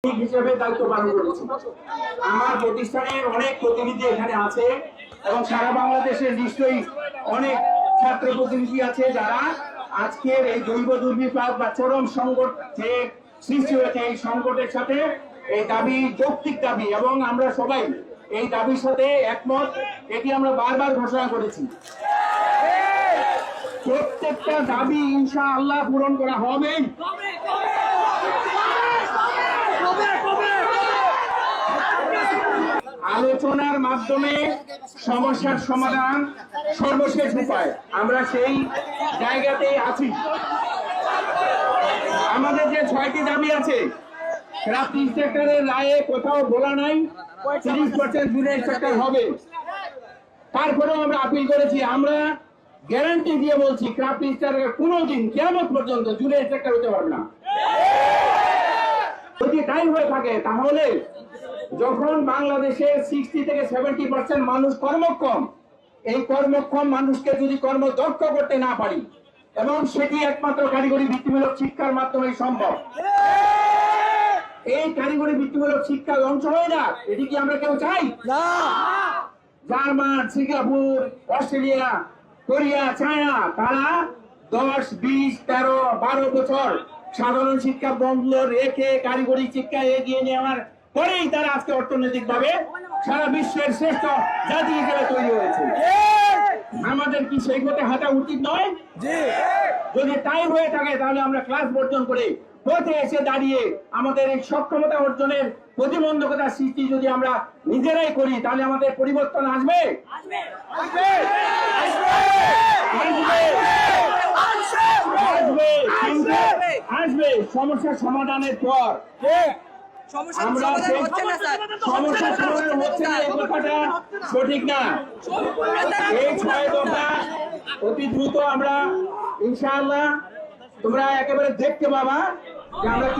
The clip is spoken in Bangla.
হিসেবে দায়িত্ব পালন করেছি। আমার প্রতিষ্ঠানের অনেক প্রতিনিধি এখানে আছে এবং সারা বাংলাদেশের নিশ্চয়ই অনেক ছাত্র প্রতিনিধি আছে যারা আজকের এই জৈব দুর্বিপাক বা চরম সংকট যে সৃষ্টি হয়েছে এই সংকটের সাথে এই দাবি যৌক্তিক দাবি এবং আমরা সবাই এই দাবির সাথে একমত। এটি আমরা বারবার ঘোষণা করেছি। প্রত্যেকটা দাবি ইনশাআল্লাহ পূরণ করা হবে। আলোচনার মাধ্যমে সমস্যার সমাধান সর্বশেষ উপায়। আমরা সেই জায়গাতেই আছি। আমাদের যে 6টি দাবি আছে, ক্রাফট ইন্সপেক্টরের রায়ে কোথাও বলা নাই 30% জুনিয়র ইন্সপেক্টর হবে। তারপরেও আমরা আপিল করেছি। আমরা গ্যারান্টি দিয়ে বলছি ক্রাফট ইন্সপেক্টর কোনোদিন কিয়ামত পর্যন্ত জুনিয়র ইন্সপেক্টর হতে পারবে না। যদি তাই হয়ে থাকে তাহলে যখন বাংলাদেশে 60 থেকে 70% মানুষ কর্মক্ষম, এই কর্মক্ষম মানুষকে যদি কর্মদক্ষ করতে না পারি এবং সেটি একমাত্র কারিগরি বৃত্তিমূলক শিক্ষার মাধ্যমে সম্ভব। এই কারিগরি বৃত্তিমূলক শিক্ষার অংশ হয়ে যাক, এটি কি আমরা কেউ চাই? German, Singapore, Australia, Korea, China তারা 10, 20, 13, 12 বছর সাধারণ শিক্ষা বন্ধ রেখে কারিগরি শিক্ষা এগিয়ে নেওয়ার পরেই তারা আজকে অর্থনৈতিক ভাবে সারা বিশ্বের শ্রেষ্ঠ জাতি হিসেবে তৈরি হয়েছে। আমাদের কি সেই পথে হাঁটা উচিত নয়? যদি তাই হয়ে থাকে তাহলে আমরা ক্লাস বর্জন করে পথে এসে দাঁড়িয়ে আমাদের এই সক্ষমতা অর্জনের প্রতিবন্ধকতা সৃষ্টি যদি আমরা নিজেরাই করি তাহলে আমাদের পরিবর্তন আসবে। আসবে সমস্যার সমাধানের পর। আমরা সমস্যার সমাধান হচ্ছে না এই কথাটা সঠিক না। এই 6 দফা অতি দ্রুত আমরা ইনশাআল্লাহ তোমরা একেবারে দেখতে পাবা যে আমরা